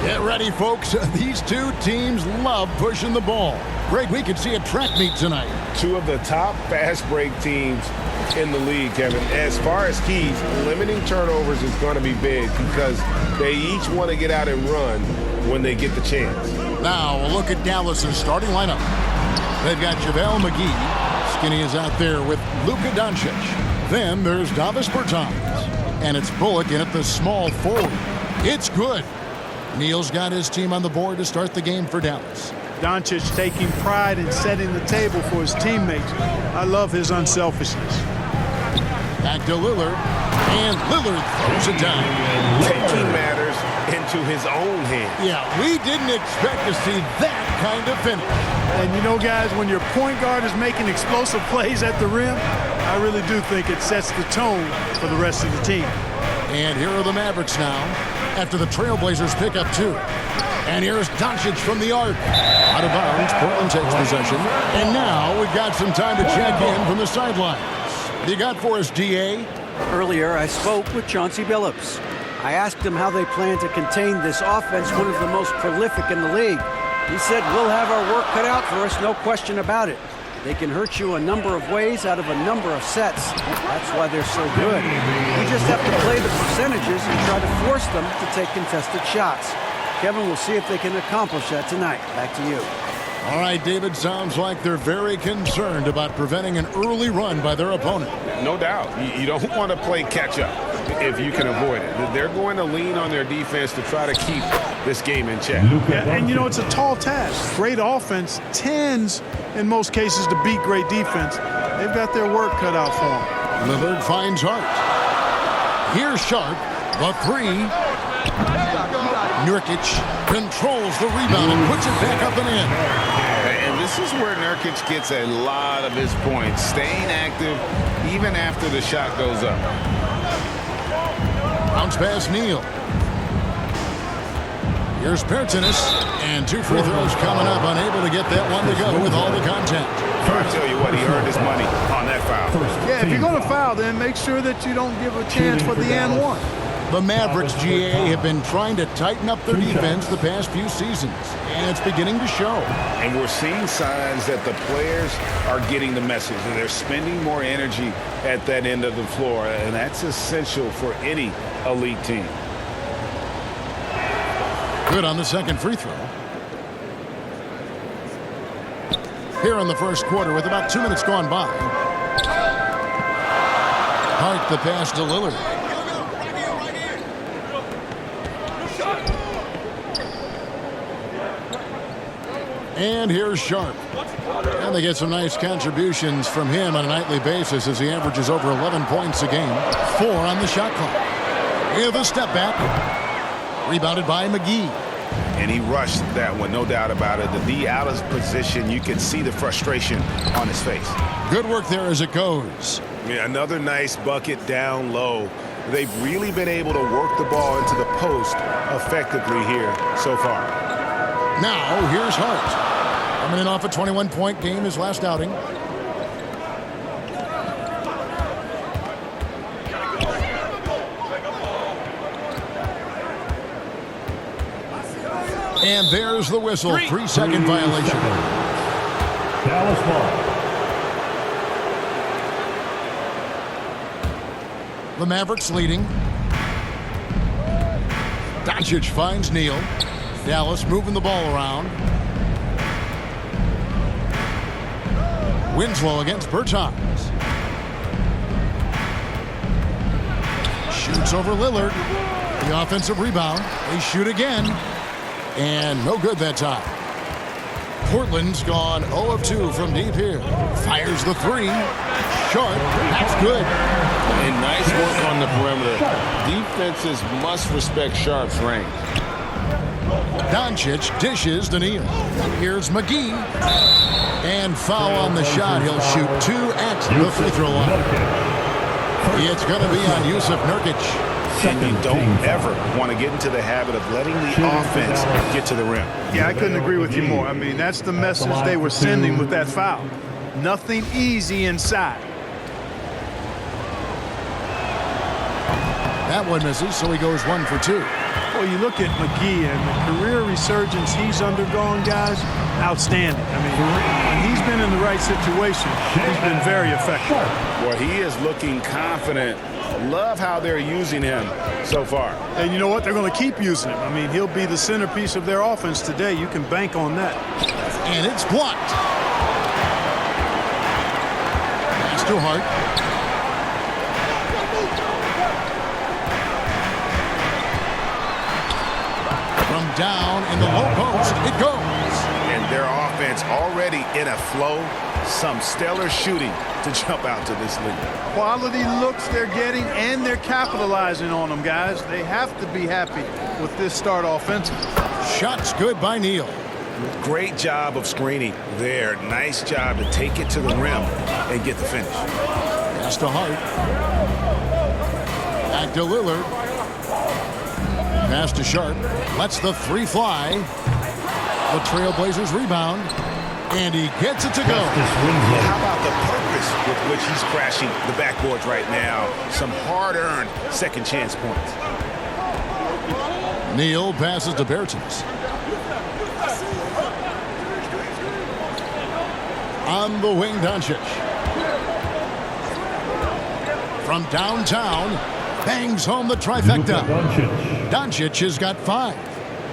Get ready, folks. These two teams love pushing the ball. Greg, we could see a track meet tonight. Two of the top fast break teams in the league, Kevin. As far as keys, limiting turnovers is going to be big because they each want to get out and run when they get the chance. Now, a look at Dallas's starting lineup. They've got JaVale McGee. Skinny is out there with Luka Doncic. Then there's Davis Bertans. And it's Bullock in at the small forward. It's good. Neal's got his team on the board to start the game for Dallas. Doncic taking pride in setting the table for his teammates. I love his unselfishness. Back to Lillard. And Lillard throws it down. Taking matters into his own hands. Yeah, we didn't expect to see that kind of finish. And you know, guys, when your point guard is making explosive plays at the rim, I really do think it sets the tone for the rest of the team. And here are the Mavericks now, after the Trailblazers pick up 2. And here's Doncic from the arc. Out of bounds, Portland takes possession. And now we've got some time to check in from the sidelines. What you got for us, DA? Earlier, I spoke with Chauncey Billups. I asked him how they plan to contain this offense, one of the most prolific in the league. He said, we'll have our work cut out for us, no question about it. They can hurt you a number of ways out of a number of sets. That's why they're so good. We just have to play the percentages and try to force them to take contested shots. Kevin, we'll see if they can accomplish that tonight. Back to you. All right, David, sounds like they're very concerned about preventing an early run by their opponent. No doubt. You don't want to play catch-up if you can avoid it. They're going to lean on their defense to try to keep this game in check. And you know, it's a tall task. Great offense tends, in most cases, to beat great defense. They've got their work cut out for them. Lillard finds Hart. Here's Sharp, the 3. Nurkic controls the rebound and puts it back up and in. And this is where Nurkic gets a lot of his points, staying active even after the shot goes up. Bounce pass Neal. Here's Pertinis, and 2 free throws coming up, unable to get that one to go with all the contact. I tell you what, he earned his money on that foul. Yeah, if you're going to foul, then make sure that you don't give a chance for the and one. The Mavericks, GA, have been trying to tighten up their defense the past few seasons, and it's beginning to show. And we're seeing signs that the players are getting the message, that they're spending more energy at that end of the floor, and that's essential for any elite team. Good on the second free throw. Here in the first quarter with about 2 minutes gone by. Hart the pass to Lillard. And here's Sharp. And they get some nice contributions from him on a nightly basis as he averages over 11 points a game. 4 on the shot clock. With a step back. Rebounded by McGee. And he rushed that one, no doubt about it. To be out of position, you can see the frustration on his face. Good work there as it goes. Yeah, another nice bucket down low. They've really been able to work the ball into the post effectively here so far. Now, here's Hart. Coming in off a 21-point game his last outing. And there's the whistle. 3-second violation. Dallas ball. The Mavericks leading. Doncic finds Neal. Dallas moving the ball around. Winslow against Bertans. Shoots over Lillard. The offensive rebound. They shoot again. And no good that time. Portland's gone 0 of 2 from deep here. Fires the 3. Sharp. That's good. And nice work on the perimeter. Defenses must respect Sharp's range. Doncic dishes to Neal. Here's McGee. And foul on the shot. He'll shoot 2 at the free throw line. It's going to be on Yusuf Nurkic. And you don't ever want to get into the habit of letting the offense get to the rim. Yeah, I couldn't agree with you more. I mean, that's the message they were sending with that foul. Nothing easy inside. That one misses, so he goes 1 for 2. Well, Well, you look at McGee and the career resurgence he's undergone, guys, outstanding. I mean, when he's been in the right situation, he's been very effective. Well, he is looking confident. Love how they're using him so far. And you know what? They're going to keep using him. I mean, he'll be the centerpiece of their offense today. You can bank on that. And it's blocked. Pass to Hart. From down in the low post, it goes. And their offense already in a flow. Some stellar shooting to jump out to this lead. Quality looks they're getting, and they're capitalizing on them, guys. They have to be happy with this start offensively. Shots good by Neal. Great job of screening there. Nice job to take it to the rim and get the finish. Pass to Hart. Back to Lillard. Pass to Sharp. Lets the three fly. The Trailblazers rebound. And he gets it to go. How about the purpose with which he's crashing the backboards right now? Some hard-earned second chance points. Neal passes to Bertans. On the wing, Doncic. From downtown, bangs home the trifecta. Doncic has got 5.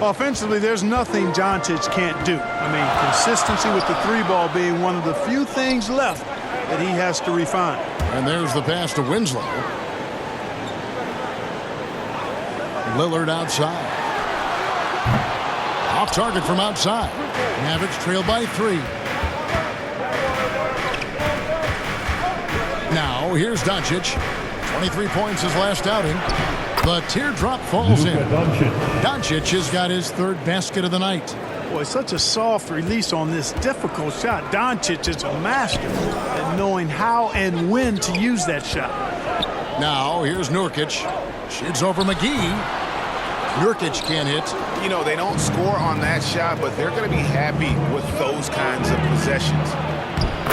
Offensively, there's nothing Doncic can't do. I mean, consistency with the three ball being one of the few things left that he has to refine. And there's the pass to Winslow. Lillard outside. Off target from outside. Mavericks trail by 3. Now, here's Doncic. 23 points his last outing. The teardrop falls in. Doncic has got his 3rd basket of the night. Boy, such a soft release on this difficult shot. Doncic is a master at knowing how and when to use that shot. Now, here's Nurkic. Shoots over McGee. Nurkic can't hit. You know, they don't score on that shot, but they're going to be happy with those kinds of possessions.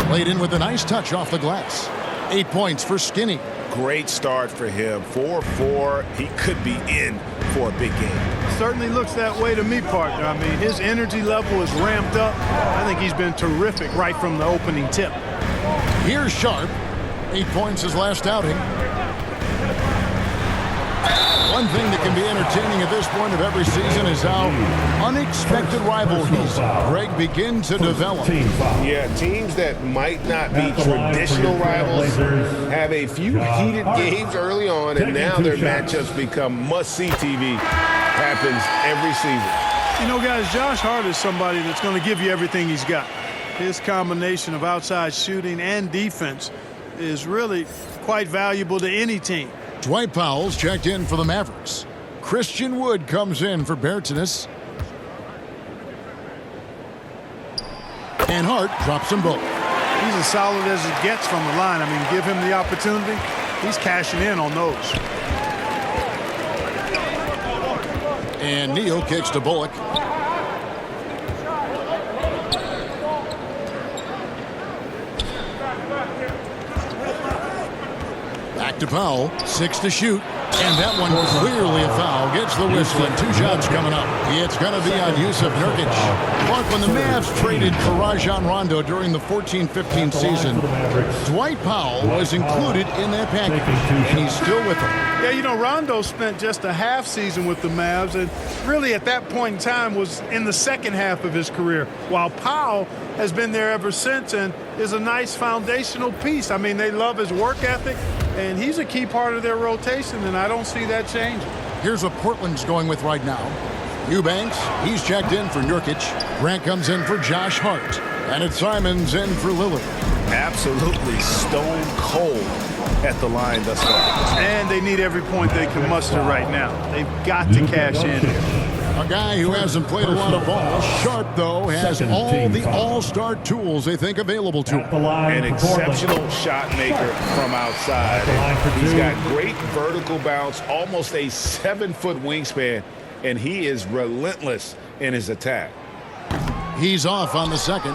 Played in with a nice touch off the glass. 8 points for Skinny. Great start for him. 4-4. He could be in for a big game. Certainly looks that way to me, partner. I mean, his energy level is ramped up. I think he's been terrific right from the opening tip. Here's Sharp. 8 points his last outing. One thing that can be entertaining at this point of every season is how unexpected rivalries, Greg, begin to develop. Yeah, teams that might not be traditional rivals have a few heated games early on, and now their matchups become must-see TV. Happens every season. You know, guys, Josh Hart is somebody that's going to give you everything he's got. His combination of outside shooting and defense is really quite valuable to any team. Dwight Powell's checked in for the Mavericks. Christian Wood comes in for Bertans. And Hart drops them both. He's as solid as it gets from the line. I mean, give him the opportunity. He's cashing in on those. And Neal kicks to Bullock. Back to Powell. 6 to shoot. And that one clearly a foul. Gets the whistle and 2 shots coming up. It's going to be on Yusuf Nurkic. But when the Mavs traded for Rajon Rondo during the 14-15 season, Dwight Powell was included in that package. And he's still with them. Yeah, you know, Rondo spent just a half season with the Mavs, and really at that point in time was in the second half of his career, while Powell has been there ever since and is a nice foundational piece. I mean, they love his work ethic, and he's a key part of their rotation, and I don't see that changing. Here's what Portland's going with right now. Eubanks, he's checked in for Nurkic. Grant comes in for Josh Hart. And it's Simons in for Lillard. Absolutely stone cold at the line thus far. And they need every point they can muster right now. They've got to cash in here. A guy who hasn't played a lot of ball. Sharp, though, has all the all-star tools they think available to him. An exceptional shot maker from outside. He's got great vertical bounce, almost a 7-foot wingspan, and he is relentless in his attack. He's off on the second.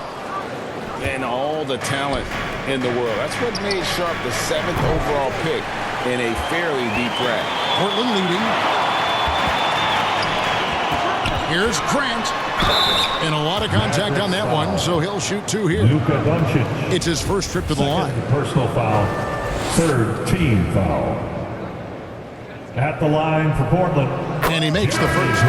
And all the talent in the world. That's what made Sharp the 7th overall pick in a fairly deep draft. Portland leading. Here's Grant. And a lot of contact on that one, so he'll shoot 2 here. Luka Doncic. It's his first trip to the line. Personal foul. Third team foul. At the line for Portland. And he makes the first.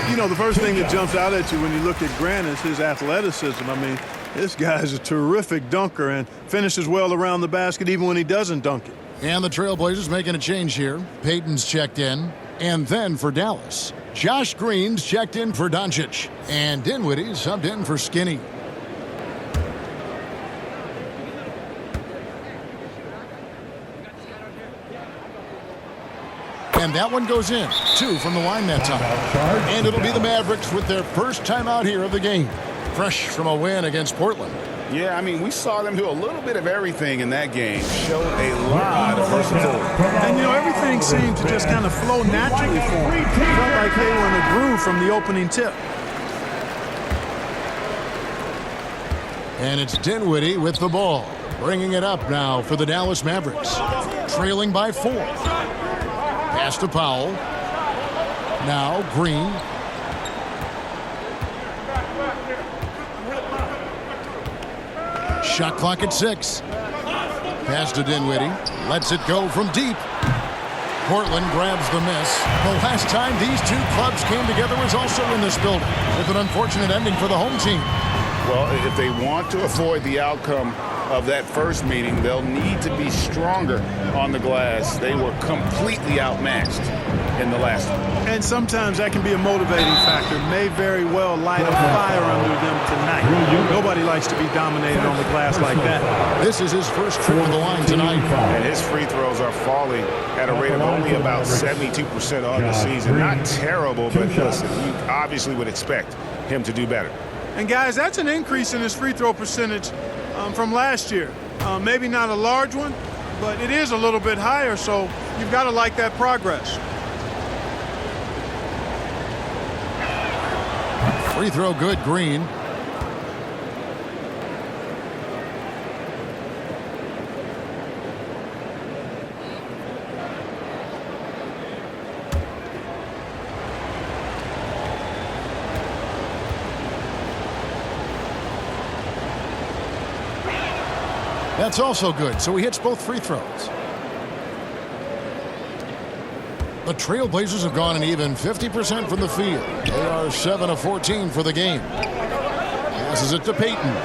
You know, the first thing that jumps out at you when you look at Grant is his athleticism. I mean, this guy's a terrific dunker and finishes well around the basket even when he doesn't dunk it. And the Trailblazers making a change here. Payton's checked in. And then for Dallas, Josh Green's checked in for Doncic. And Dinwiddie subbed in for Skinny. And that one goes in. 2 from the line that time. And it'll be the Mavericks with their first timeout here of the game. Fresh from a win against Portland. Yeah, I mean, we saw them do a little bit of everything in that game. Showed a lot of versatility. And, you know, everything seemed to just kind of flow naturally for them. It felt like they were in a groove from the opening tip. And it's Dinwiddie with the ball. Bringing it up now for the Dallas Mavericks. Trailing by 4. Pass to Powell. Now Green. Shot clock at 6. Pass to Dinwiddie. Lets it go from deep. Portland grabs the miss. The last time these two clubs came together was also in this building, with an unfortunate ending for the home team. Well, if they want to avoid the outcome of that first meeting, they'll need to be stronger on the glass. They were completely outmatched in the last one. And sometimes that can be a motivating factor. May very well light a fire under them tonight. Nobody likes to be dominated on the glass like that. This is his first trip to the line tonight. And his free throws are falling at a rate of only about 72% on the season. Not terrible, but listen, you obviously would expect him to do better. And guys, that's an increase in his free throw percentage from last year. Maybe not a large one, but it is a little bit higher, so you've got to like that progress. Free throw good, Green. That's also good, so he hits both free throws. The Trailblazers have gone an even 50% from the field. They are 7 of 14 for the game. Passes it to Payton.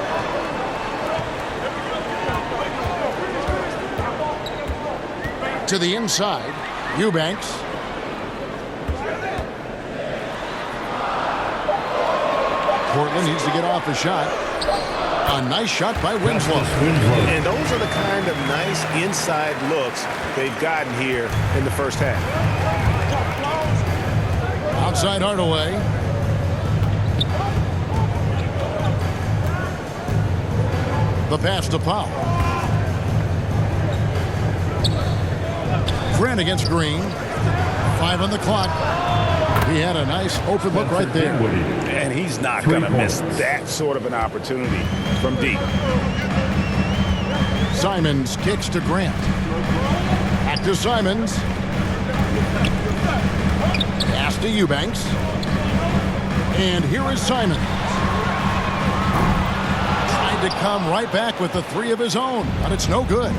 To the inside, Eubanks. Portland needs to get off a shot. A nice shot by Winslow. And those are the kind of nice inside looks they've gotten here in the first half. Outside Hardaway. The pass to Powell. Grant against Green. 5 on the clock. He had a nice open look right there. And he's not going to miss that sort of an opportunity from deep. Simons kicks to Grant. Back to Simons. Pass to Eubanks. And here is Simons. Trying to come right back with the 3 of his own, but it's no good.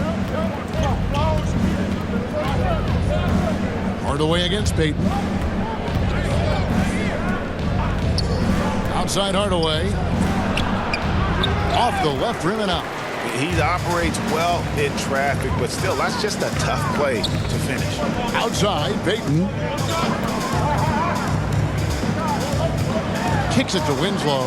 Hardaway against Payton. Outside Hardaway. Off the left rim and out. He operates well in traffic, but still, that's just a tough play to finish. Outside, Payton. Kicks it to Winslow.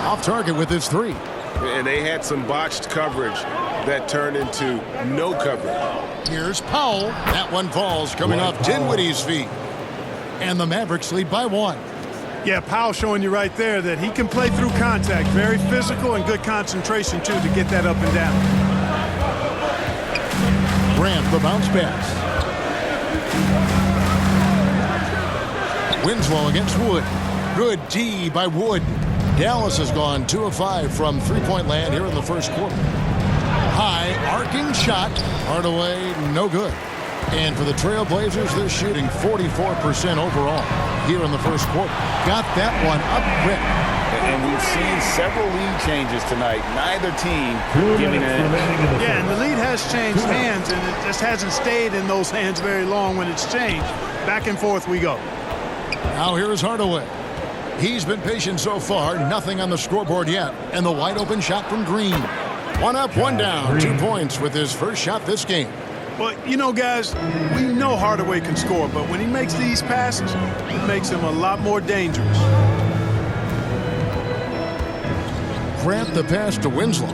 Off target with his 3. And they had some botched coverage that turned into no coverage. Here's Powell. That one falls, coming off Dinwiddie's feet. And the Mavericks lead by 1. Yeah, Powell showing you right there that he can play through contact. Very physical and good concentration, too, to get that up and down. Grant, the bounce pass. Winslow against Wood. Good D by Wood. Dallas has gone 2 of 5 from three-point land here in the first quarter. High arcing shot. Hardaway, no good. And for the Trailblazers, they're shooting 44% overall here in the first quarter. Got that one up quick. And we've seen several lead changes tonight. Neither team giving an edge. Yeah, and the lead has changed hands, and it just hasn't stayed in those hands very long when it's changed. Back and forth we go. Now here's Hardaway. He's been patient so far. Nothing on the scoreboard yet. And the wide open shot from Green. One up, one down. 2 points with his first shot this game. Well, you know, guys, we know Hardaway can score, but when he makes these passes, it makes him a lot more dangerous. Grant the pass to Winslow.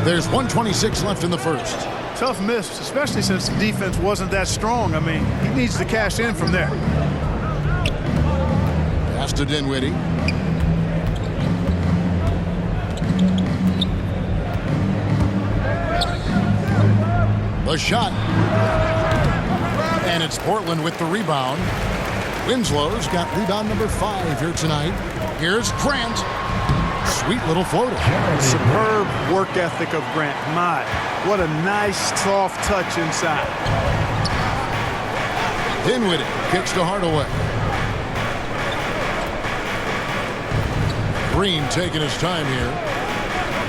There's 1:26 left in the first. Tough miss, especially since the defense wasn't that strong. I mean, he needs to cash in from there. Pass to Dinwiddie. The shot. And it's Portland with the rebound. Winslow's got rebound number 5 here tonight. Here's Grant. Sweet little floater. Superb work ethic of Grant. My, what a nice, soft touch inside. Dinwiddie kicks to Hardaway. Green taking his time here.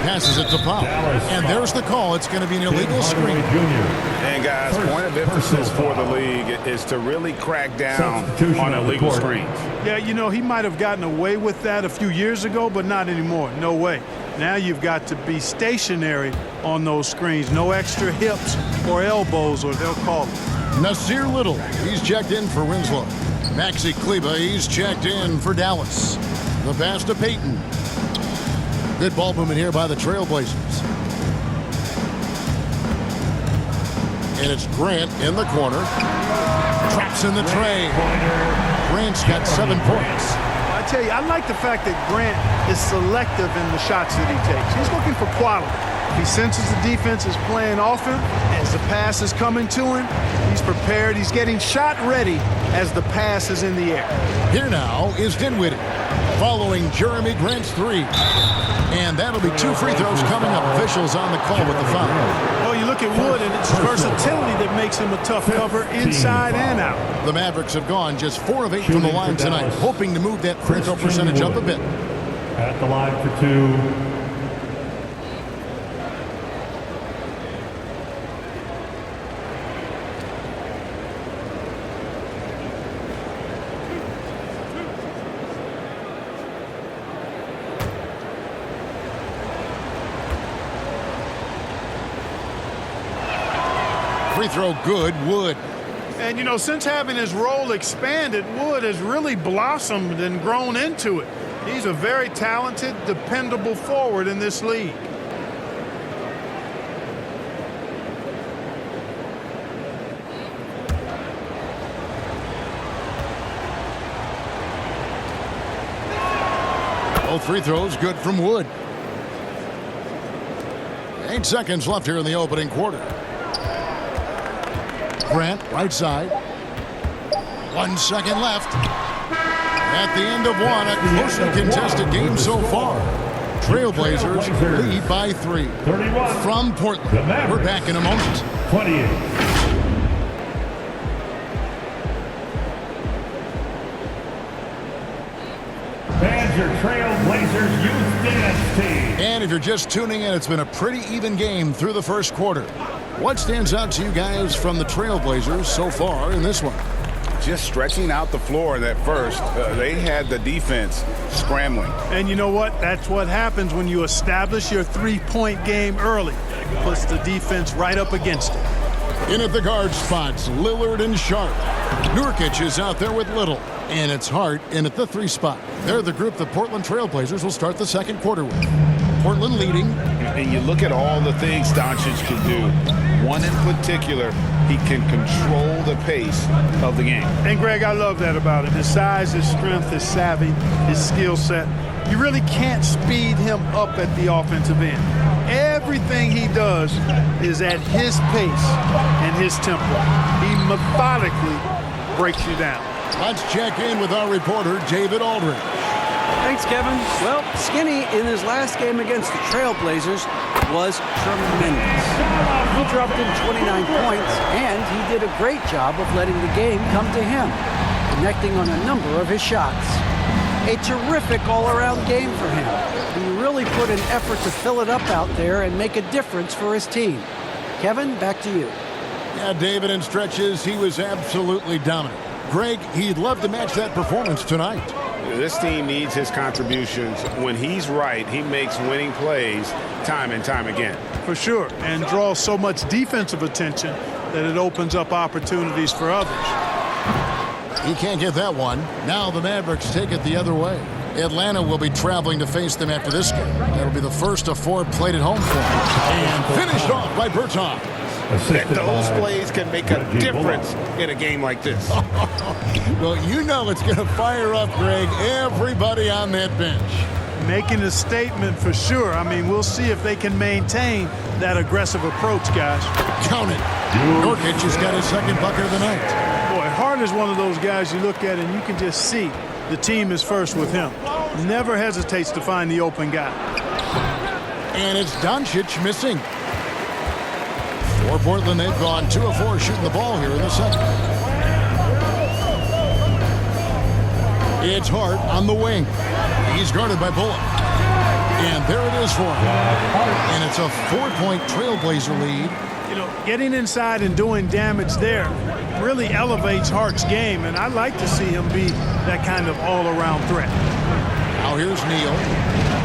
Passes it to Powell. And there's the call. It's going to be an illegal screen. And guys, point of emphasis for the league is to really crack down on illegal screens. Yeah, you know, he might have gotten away with that a few years ago, but not anymore. No way. Now you've got to be stationary on those screens. No extra hips or elbows, or they'll call it. Nasir Little, he's checked in for Winslow. Maxi Kleba, he's checked in for Dallas. The pass to Payton. Good ball movement here by the Trailblazers. And it's Grant in the corner. Traps in the tray. Grant's got 7 points. I tell you, I like the fact that Grant is selective in the shots that he takes. He's looking for quality. He senses the defense is playing off him. As the pass is coming to him, he's prepared. He's getting shot ready as the pass is in the air. Here now is Dinwiddie, following Jeremy Grant's 3. And that'll be 2 free throws coming up. Officials on the call with the foul. Well, you look at Wood, and it's versatility that makes him a tough cover inside and out. The Mavericks have gone just 4 of 8 from the line tonight, hoping to move that free throw percentage up a bit. At the line for 2. Free throw good, Wood. And, you know, since having his role expanded, Wood has really blossomed and grown into it. He's a very talented, dependable forward in this league. Both free throws good from Wood. 8 seconds left here in the opening quarter. Grant, right side. 1 second left. At the end of one, a closely contested game so far. Trailblazers lead by 3. 31. From Portland. We're back in a moment. 28. And your Trailblazers youth dance team. And if you're just tuning in, it's been a pretty even game through the first quarter. What stands out to you guys from the Trailblazers so far in this one? Just stretching out the floor in that first. They had the defense scrambling. And you know what? That's what happens when you establish your three-point game early. Puts the defense right up against it. In at the guard spots, Lillard and Sharp. Nurkic is out there with Little. And it's Hart in at the 3 spot. They're the group the Portland Trailblazers will start the second quarter with. Portland leading. And you look at all the things Doncic can do. One in particular, he can control the pace of the game. And, Greg, I love that about him. His size, his strength, his savvy, his skill set. You really can't speed him up at the offensive end. Everything he does is at his pace and his tempo. He methodically breaks you down. Let's check in with our reporter, David Aldridge. Thanks, Kevin. Well, Skinny, in his last game against the Trailblazers, was tremendous. He dropped in 29 points, and he did a great job of letting the game come to him, connecting on a number of his shots. A terrific all-around game for him. He really put an effort to fill it up out there and make a difference for his team. Kevin, back to you. Yeah, David, in stretches, he was absolutely dominant. Greg, he'd love to match that performance tonight. This team needs his contributions. When he's right, he makes winning plays time and time again. For sure, and draws so much defensive attention that it opens up opportunities for others. He can't get that one. Now the Mavericks take it the other way. Atlanta will be traveling to face them after this game. That'll be the first of 4 played at home for them. And finished off by Bertans. Those plays can make a difference in a game like this. Well, you know it's going to fire up, Greg, everybody on that bench. Making a statement for sure. I mean, we'll see if they can maintain that aggressive approach, guys. Count it. Nurkic has got his second bucket of the night. Boy, Harden is one of those guys you look at and you can just see the team is first with him. Never hesitates to find the open guy. And it's Doncic missing. For Portland, they've gone 2 of 4 shooting the ball here in the second. It's Hart on the wing. He's guarded by Bullock. And there it is for him. And it's a 4-point Trailblazer lead. You know, getting inside and doing damage there really elevates Hart's game, and I like to see him be that kind of all-around threat. Now here's Neal.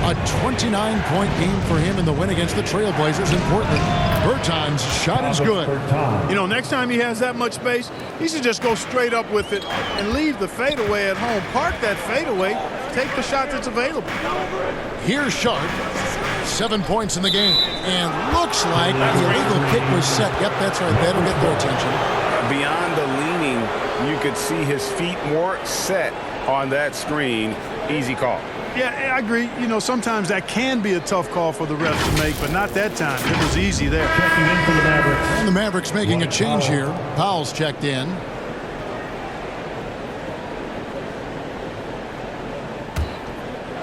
A 29-point game for him in the win against the Trailblazers in Portland. Bertans' shot is good. You know, next time he has that much space, he should just go straight up with it and leave the fadeaway at home. Park that fadeaway, take the shot that's available. Here's Sharp. 7 points in the game. And looks like the illegal kick was set. Yep, that's right. That'll get their attention. Beyond the leaning, you could see his feet more set on that screen. Easy call. Yeah, I agree. You know, sometimes that can be a tough call for the refs to make, but not that time. It was easy there. Checking in for the Mavericks. And the Mavericks making a change here. Powell's checked in.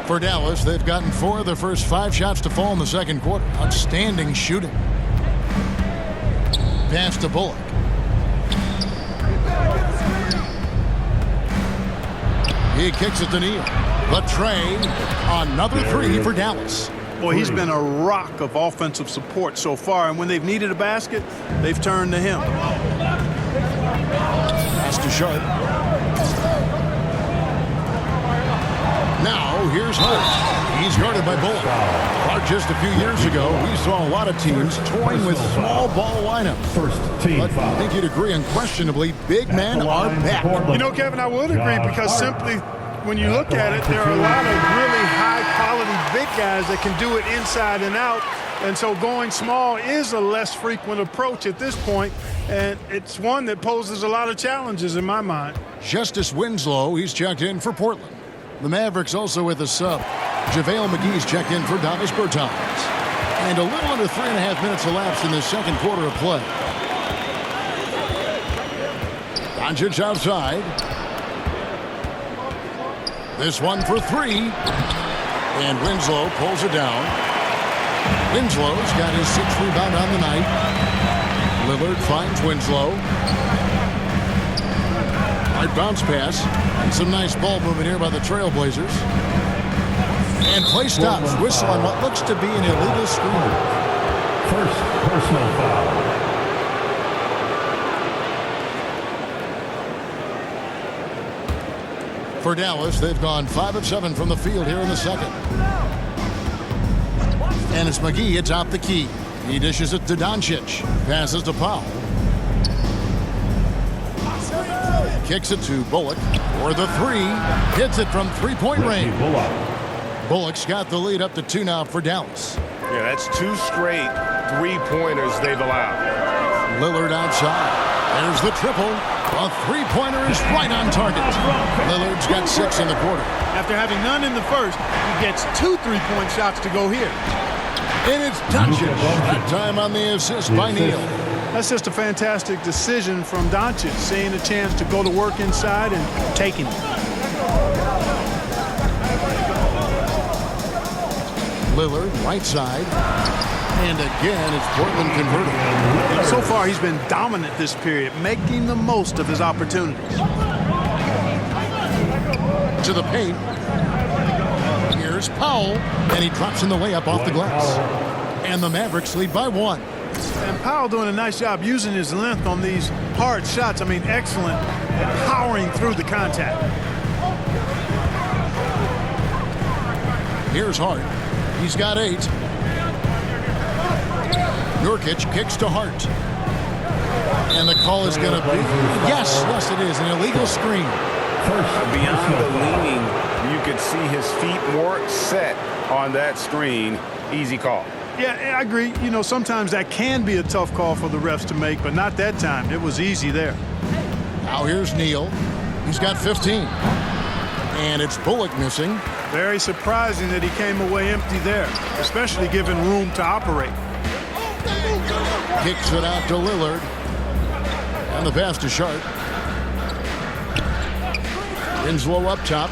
For Dallas, they've gotten 4 of their first 5 shots to fall in the second quarter. Outstanding shooting. Pass to Bullock. He kicks it to Neal. The tray, another 3 for Dallas. Boy, he's been a rock of offensive support so far, and when they've needed a basket, they've turned to him. Pass to Sharp. Now, here's Hart. He's guarded by Bullock. Hart, just a few years ago, we saw a lot of teams toying with small ball lineups. First team But foul. I think you'd agree, unquestionably, big men are back. You know, Kevin, I would agree because simply when you look at it, there are a lot of really high-quality big guys that can do it inside and out. And so going small is a less frequent approach at this point, and it's one that poses a lot of challenges in my mind. Justice Winslow, he's checked in for Portland. The Mavericks also with a sub. JaVale McGee's checked in for Davis Bertans. And a little under 3.5 minutes elapsed in the second quarter of play. Doncic outside. This one for 3. And Winslow pulls it down. Winslow's got his 6th rebound on the night. Lillard finds Winslow. Hard bounce pass. And some nice ball movement here by the Trailblazers. And play stops. Whistle on what looks to be an illegal screen. First personal foul. For Dallas, they've gone 5 of 7 from the field here in the second. And it's McGee atop the key. He dishes it to Doncic. Passes to Powell. Kicks it to Bullock for the 3. Hits it from 3-point range. Bullock's got the lead up to 2 now for Dallas. Yeah, that's 2 straight 3-pointers they've allowed. Lillard outside. There's the triple. A 3-pointer is right on target. Lillard's got 6 in the quarter. After having none in the first, he gets 2 3-point shots to go here. And it's Doncic. That time on the assist by Neal. That's just a fantastic decision from Doncic, seeing a chance to go to work inside and taking it. Lillard, right side. And again, it's Portland converting. So far, he's been dominant this period, making the most of his opportunities. To the paint. Here's Powell, and he drops in the layup off the glass. And the Mavericks lead by 1. And Powell doing a nice job using his length on these hard shots. I mean, excellent at powering through the contact. Here's Hart. He's got 8. Nurkic kicks to Hart. And the call is going to be, yes, it is, an illegal screen. Beyond the leaning, you could see his feet more set on that screen. Easy call. Yeah, I agree. You know, sometimes that can be a tough call for the refs to make, but not that time. It was easy there. Now here's Neal. He's got 15. And it's Bullock missing. Very surprising that he came away empty there, especially given room to operate. Kicks it out to Lillard. And the pass to Sharp. Winslow up top.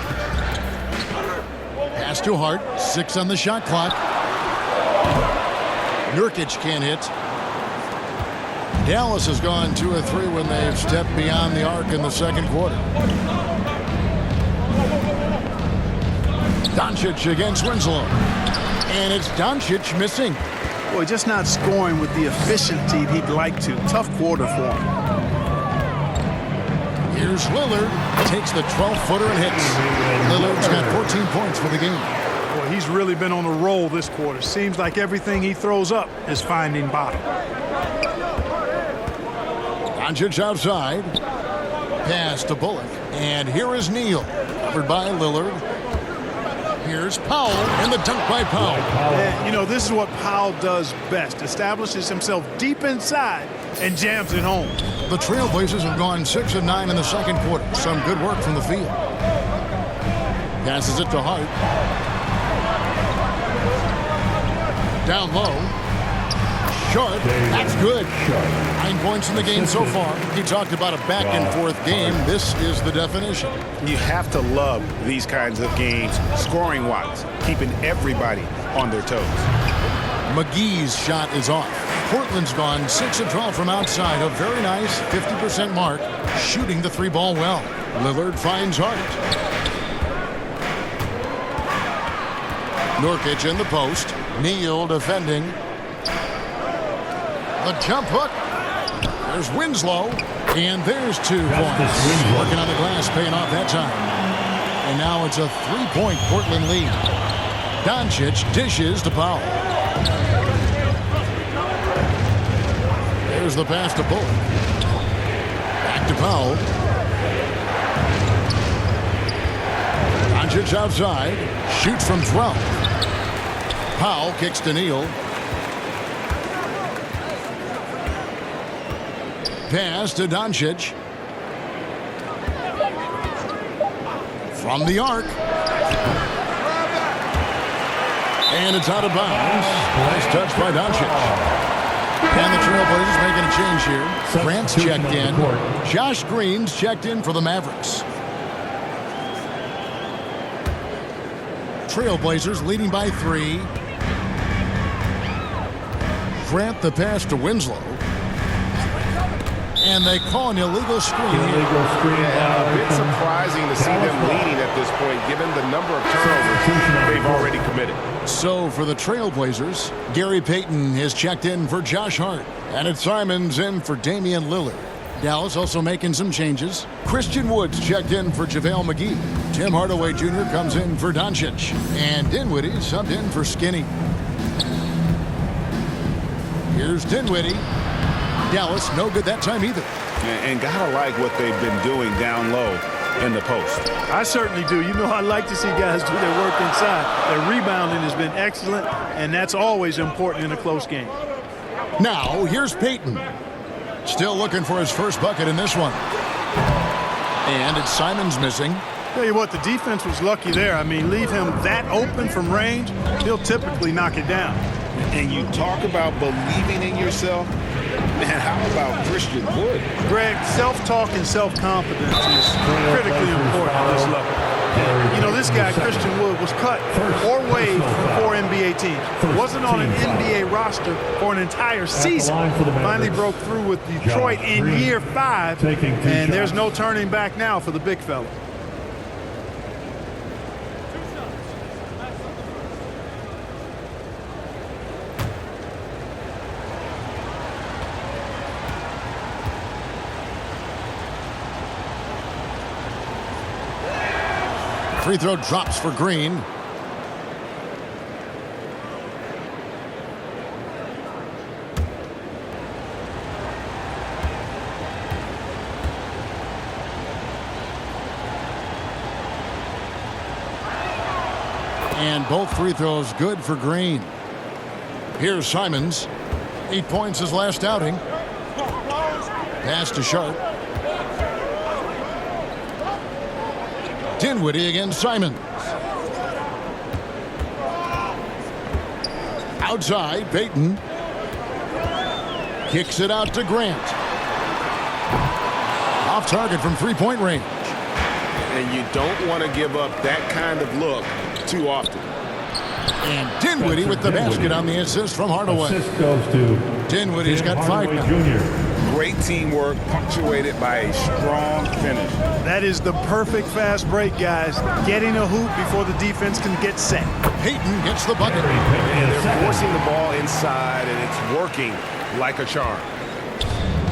Pass to Hart. 6 on the shot clock. Nurkic can't hit. Dallas has gone 2 of 3 when they've stepped beyond the arc in the second quarter. Doncic against Winslow. And it's Doncic missing. Boy, just not scoring with the efficiency he'd like to. Tough quarter for him. Here's Lillard. Takes the 12-footer and hits. Lillard's got 14 points for the game. Boy, he's really been on a roll this quarter. Seems like everything he throws up is finding bottom. Doncic outside. Pass to Bullock. And here is Neal. Covered by Lillard. Here's Powell, and the dunk by Powell. And, you know, this is what Powell does best. Establishes himself deep inside and jams it home. The Trailblazers have gone 6 of 9 in the second quarter. Some good work from the field. Passes it to Hart. Down low. Sharp. That's good. 9 points in the game so far. He talked about a back-and-forth game. This is the definition. You have to love these kinds of games, scoring-wise, keeping everybody on their toes. McGee's shot is off. Portland's gone 6 of 12 from outside. A very nice 50% mark, shooting the 3-ball well. Lillard finds Hart. Nurkic in the post. Neal defending. The jump hook. There's Winslow. And there's 2 points. Working on the glass, paying off that time. And now it's a 3-point Portland lead. Doncic dishes to Powell. There's the pass to Bullock. Back to Powell. Doncic outside. Shoots from 12. Powell kicks to Neal. Pass to Doncic. From the arc. And it's out of bounds. Nice touch by Doncic. And the Trailblazers making a change here. Grant's checked in. Josh Green's checked in for the Mavericks. Trailblazers leading by 3. Grant the pass to Winslow. And they call an illegal screen. Yeah, a bit surprising to see them leading at this point, given the number of turnovers they've already committed. So for the Trailblazers, Gary Payton has checked in for Josh Hart. And it's Simons in for Damian Lillard. Dallas also making some changes. Christian Woods checked in for JaVale McGee. Tim Hardaway Jr. comes in for Doncic. And Dinwiddie subbed in for Skinny. Here's Dinwiddie. Dallas, no good that time either. And gotta like what they've been doing down low in the post. I certainly do. You know, I like to see guys do their work inside. Their rebounding has been excellent, and that's always important in a close game. Now, here's Payton. Still looking for his first bucket in this one. And it's Simons missing. Tell you what, the defense was lucky there. I mean, leave him that open from range, he'll typically knock it down. And you talk about believing in yourself. Man, how about Christian Wood? Greg, self-talk and self-confidence is critically important at this level. You know, this guy, Christian Wood, was cut or waived from 4 NBA teams. Wasn't on an NBA roster for an entire season. Finally broke through with Detroit in year 5, and there's no turning back now for the big fella. Free throw drops for Green. And both free throws good for Green. Here's Simons. 8 points his last outing. Pass to Sharp. Dinwiddie against Simons. Outside, Payton. Kicks it out to Grant. Off target from three-point range. And you don't want to give up that kind of look too often. And Dinwiddie with the basket on the assist from Hardaway. Assist goes to Dinwiddie's got 5 now. Jr. Great teamwork punctuated by a strong finish. That is the perfect fast break, guys. Getting a hoop before the defense can get set. Payton gets the bucket. And they're forcing the ball inside, and it's working like a charm.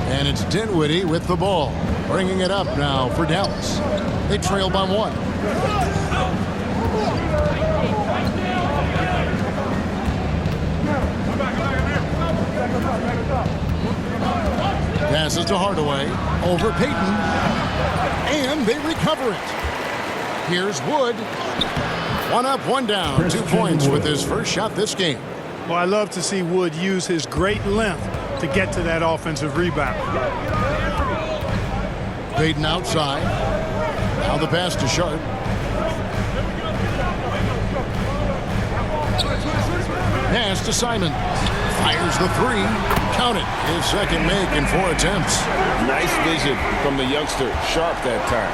And it's Dinwiddie with the ball. Bringing it up now for Dallas. They trail by 1. Passes to Hardaway. Over Payton. And they recover it. Here's Wood. 1 up, 1 down. 2 points with his first shot this game. Well, I love to see Wood use his great length to get to that offensive rebound. Payton outside. Now the pass to Sharp. Pass to Simon. Fires the 3. Count it. His second make in 4 attempts. Nice vision from the youngster. Sharp that time.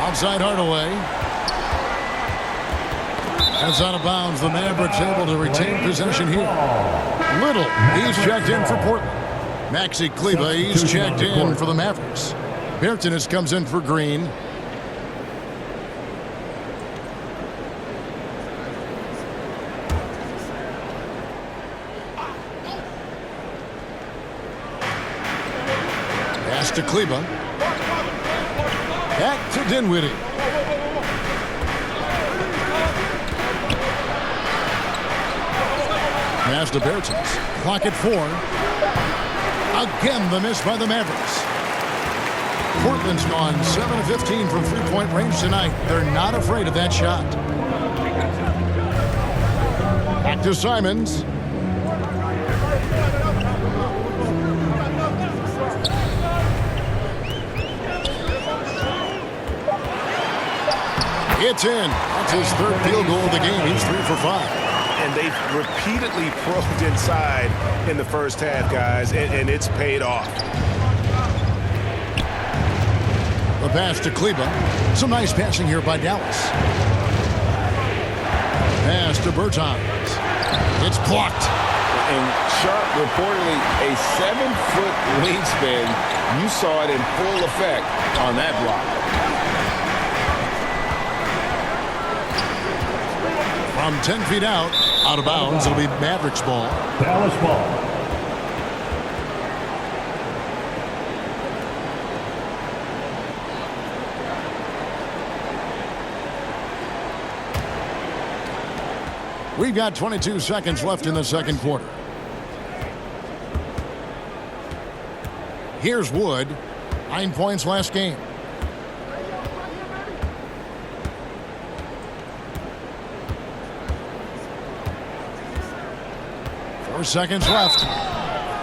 Outside Hardaway. That's out of bounds. The Mavericks able to retain possession here. Little, he's checked in for Portland. Maxi Kleba, he's checked in for the Mavericks. Bertanis comes in for Green. Pass to Kleba. Back to Dinwiddie. Pass to Bertanis. Clock at 4. Again, the miss by the Mavericks. Portland's gone 7 of 15 from three-point range tonight. They're not afraid of that shot. Back to Simons. It's in. That's his 3rd field goal of the game. He's 3 for 5. And they've repeatedly probed inside in the first half, guys, and it's paid off. The pass to Kleba. Some nice passing here by Dallas. Pass to Bertans. It's blocked. And Sharp, reportedly a 7-foot wingspan. You saw it in full effect on that block. From 10 feet out of bounds, it'll be Mavericks ball. Dallas ball. We've got 22 seconds left in the second quarter. Here's Wood. 9 points last game. Four seconds left.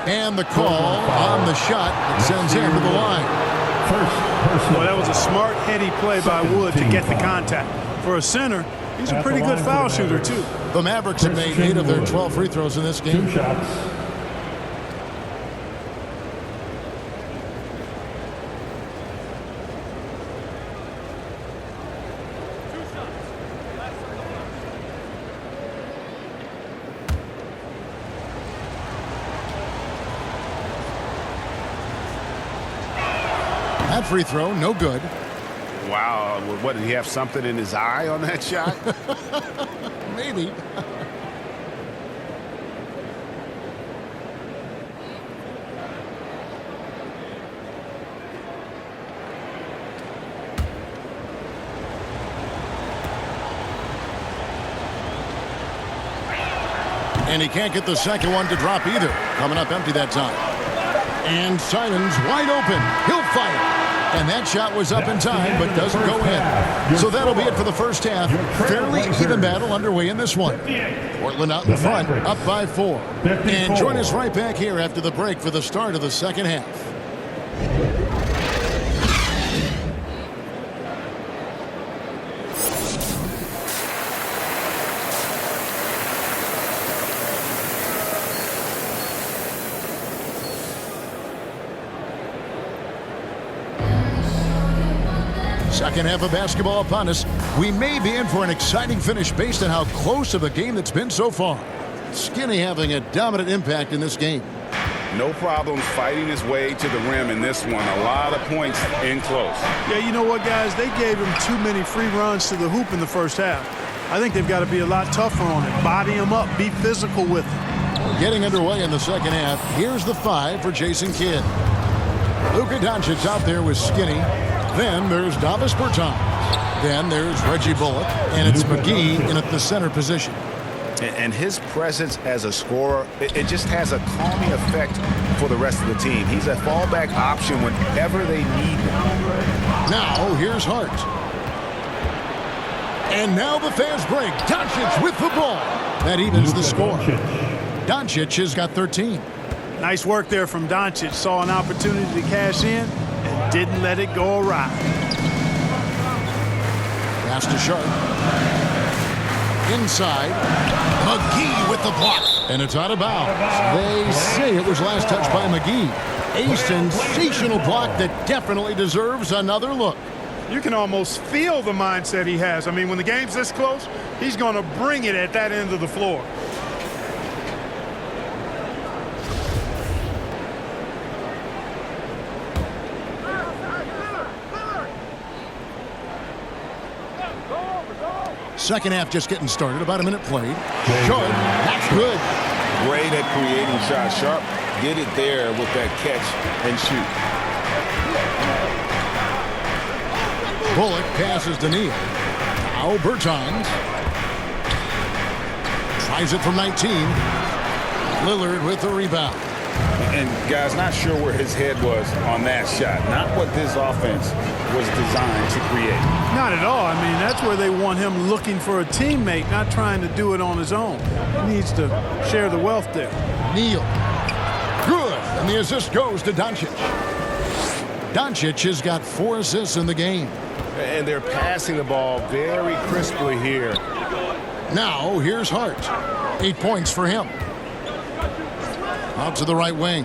And the call on the shot that sends him to the line. Well, that was a smart, heady play by Wood to get the contact. For a center, he's a pretty good foul shooter, too. The Mavericks have made 8 of their 12 free throws in this game. 2 shots. That free throw, no good. Wow, what, did he have something in his eye on that shot? Maybe. And he can't get the second one to drop either. Coming up empty that time. And Simon's wide open. He'll fire. And that shot was up in time, but doesn't go in. So that'll be it for the first half. Fairly even battle underway in this one. Portland out in front, up by 4. And join us right back here after the break for the start of the second half. Second half of basketball upon us. We may be in for an exciting finish based on how close of a game that's been so far. Skinny having a dominant impact in this game. No problem fighting his way to the rim in this one. A lot of points in close. Yeah, you know what, guys? They gave him too many free runs to the hoop in the first half. I think they've got to be a lot tougher on it. Body him up. Be physical with him. Getting underway in the second half. Here's the 5 for Jason Kidd. Luka Doncic out there with Skinny. Then there's Davis Bertans. Then there's Reggie Bullock. And it's McGee in at the center position. And his presence as a scorer, it just has a calming effect for the rest of the team. He's a fallback option whenever they need him. Now here's Hart. And now the fast break. Doncic with the ball. That evens the score. Doncic has got 13. Nice work there from Doncic. Saw an opportunity to cash in and didn't let it go awry. Pass to Sharp. Inside. McGee with the block. And it's out of bounds. They say it was last touched by McGee. A sensational block that definitely deserves another look. You can almost feel the mindset he has. I mean, when the game's this close, he's going to bring it at that end of the floor. Second half just getting started. About a minute played. Sharp. That's good. Great at creating shots. Sharp did it there with that catch and shoot. Bullock passes to Neal. Now Bertans. Tries it from 19. Lillard with the rebound. And guys, not sure where his head was on that shot. Not what this offense was designed to create. Not at all. I mean, that's where they want him looking for a teammate, not trying to do it on his own. He needs to share the wealth there. Neal. Good. And the assist goes to Doncic. Doncic has got 4 assists in the game. And they're passing the ball very crisply here. Now here's Hart. 8 points for him. Out to the right wing.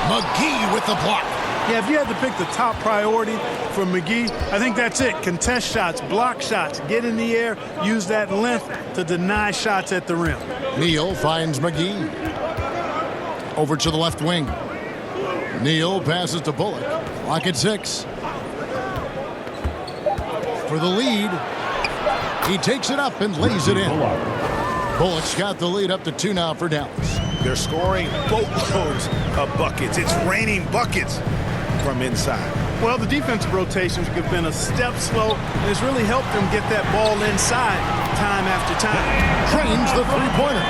McGee with the block. Yeah, if you had to pick the top priority for McGee, I think that's it. Contest shots, block shots, get in the air, use that length to deny shots at the rim. Neal finds McGee. Over to the left wing. Neal passes to Bullock. Clock at 6. For the lead. He takes it up and lays it in. Bullock's got the lead up to 2 now for Dallas. They're scoring boatloads of buckets. It's raining buckets from inside. Well, the defensive rotations have been a step slow, and it's really helped them get that ball inside time after time. Trains the three-pointer.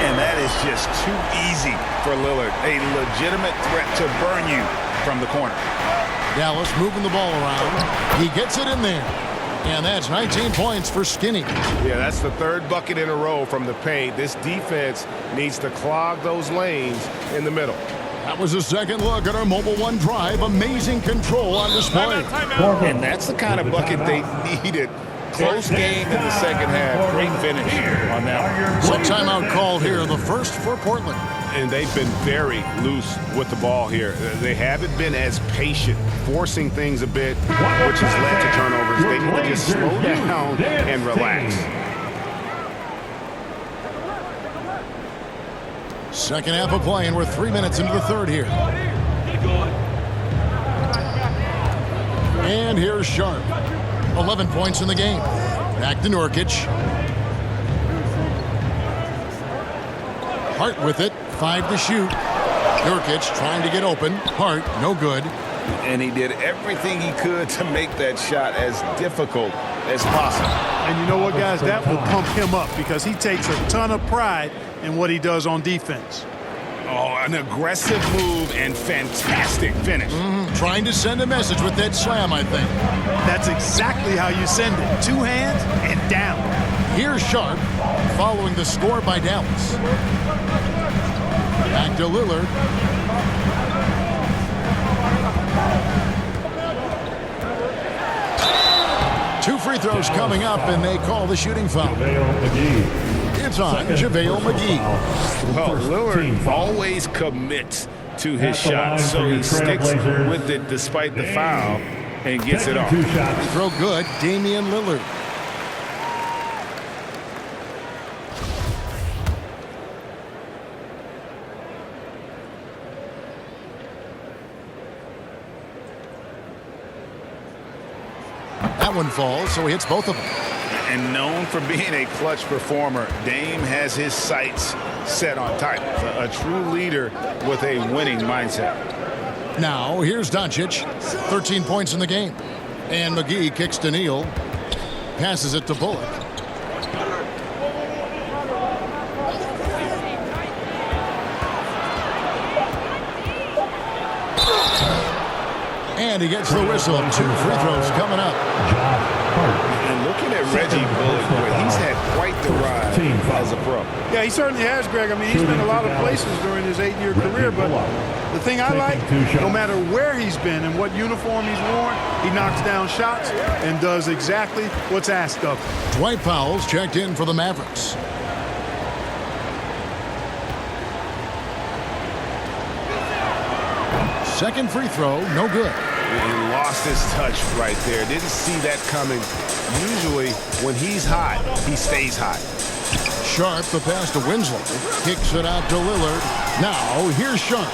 And that is just too easy for Lillard. A legitimate threat to burn you from the corner. Dallas moving the ball around. He gets it in there. And that's 19 points for Skinny. Yeah, that's the 3rd bucket in a row from the paint. This defense needs to clog those lanes in the middle. That was a second look at our Mobile One Drive. Amazing control on display. And that's the kind of bucket they needed. Close game in the second half. Great finish on that one. Some timeout call here, the first for Portland. And they've been very loose with the ball here. They haven't been as patient, forcing things a bit, which has led to turnovers. They need to just slow down and relax. Second half of play, and we're 3 minutes into the third here. And here's Sharp. 11 points in the game. Back to Nurkic. Hart with it. 5 to shoot. Nurkic trying to get open. Hart, no good. And he did everything he could to make that shot as difficult as possible. And you know what, guys? That will pump him up because he takes a ton of pride in what he does on defense. Oh, an aggressive move and fantastic finish. Trying to send a message with that slam, I think. That's exactly how you send it. 2 hands and down. Here's Sharp following the score by Dallas. Back to Lillard. Two free throws coming up, and they call the shooting foul. It's on JaVale McGee. Well, Lillard always commits to his shot, so he sticks with it despite the foul and gets it off. Throw good, Damian Lillard. That one falls, so he hits both of them. And known for being a clutch performer, Dame has his sights set on tight. A true leader with a winning mindset. Now, here's Doncic. 13 points in the game. And McGee kicks to Neal. Passes it to Bullock. And he gets the whistle. 2 free throws coming up. And looking at Reggie Bullock, boy, he's had quite the ride as a pro. Yeah, he certainly has, Greg. I mean, he's been a lot of places during his 8-year career, but the thing I like, no matter where he's been and what uniform he's worn, he knocks down shots and does exactly what's asked of him. Dwight Powell's checked in for the Mavericks. Second free throw, no good. He lost his touch right there. Didn't see that coming. Usually, when he's hot, he stays hot. Sharp, the pass to Winslow. Kicks it out to Lillard. Now, here's Sharp.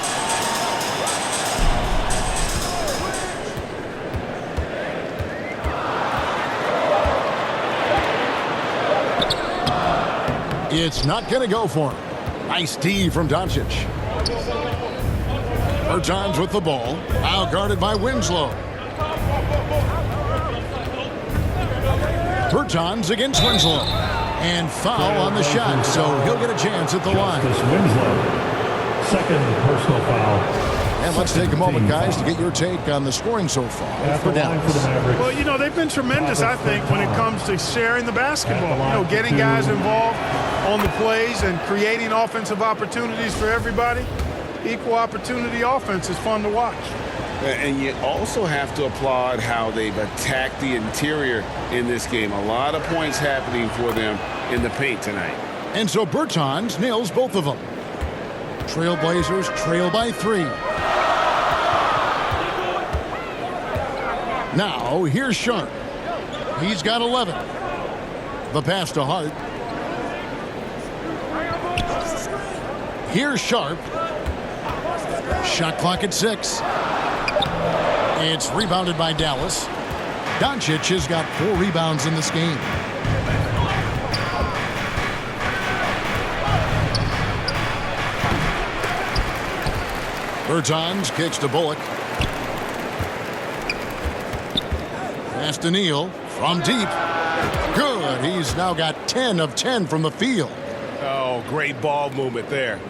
It's not going to go for him. Nice D from Doncic. Bertans with the ball. Out guarded by Winslow. Bertans against Winslow. And foul on the shot, so he'll get a chance at the line. Winslow. Second personal foul. And let's take a moment, guys, to get your take on the scoring so far for Dallas. Well, you know, they've been tremendous, I think, when it comes to sharing the basketball. You know, getting guys involved on the plays and creating offensive opportunities for everybody. Equal opportunity offense is fun to watch. And you also have to applaud how they've attacked the interior in this game. A lot of points happening for them in the paint tonight. And so Bertans nails both of them. Trailblazers trail by 3. Now, here's Sharp. He's got 11. The pass to Hart. Here's Sharp. Shot clock at 6. It's rebounded by Dallas. Doncic has got 4 rebounds in this game. Bertans kicks to Bullock. Pass to Neal from deep. Good. He's now got 10 of 10 from the field. Oh, great ball movement there.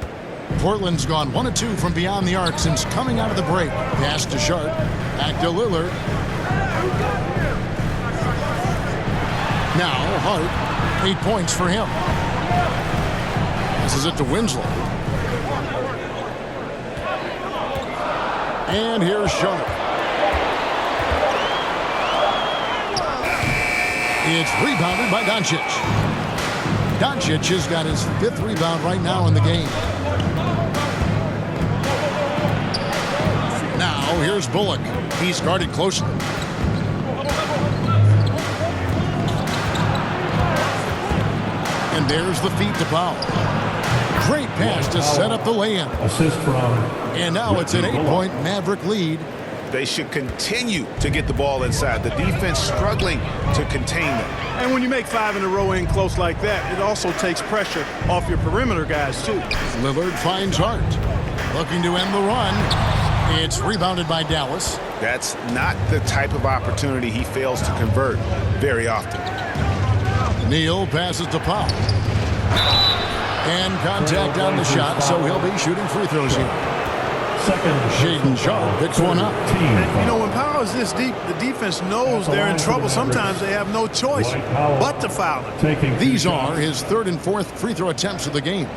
Portland's gone 1 of 2 from beyond the arc since coming out of the break. Pass to Sharp. Back to Lillard. Now Hart. 8 points for him. This is it to Winslow. And here's Sharp. It's rebounded by Doncic. Doncic has got his 5th rebound right now in the game. Now, here's Bullock. He's guarded closely. And there's the feed to Powell. Great pass to set up the lay-in. Assist from. And now it's an 8-point Maverick lead. They should continue to get the ball inside. The defense struggling to contain them. And when you make 5 in a row in close like that, it also takes pressure off your perimeter guys, too. Lillard finds Hart. Looking to end the run. It's rebounded by Dallas. That's not the type of opportunity he fails to convert very often. Neal passes to Powell. And contact on the shot, so he'll be shooting free throws here. Second. Shaedon Sharpe picks one up. And, you know, when Powell is this deep, the defense knows they're in trouble. Sometimes they have no choice but to foul him. These are his 3rd and 4th free throw attempts of the game.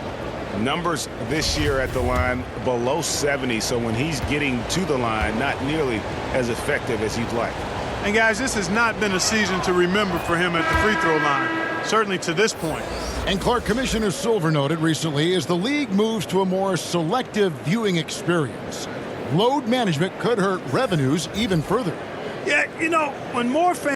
Numbers this year at the line below 70, so when he's getting to the line, not nearly as effective as you'd like. And, guys, this has not been a season to remember for him at the free throw line, certainly to this point. And Clark, Commissioner Silver noted recently, as the league moves to a more selective viewing experience, load management could hurt revenues even further. Yeah, you know, when more fans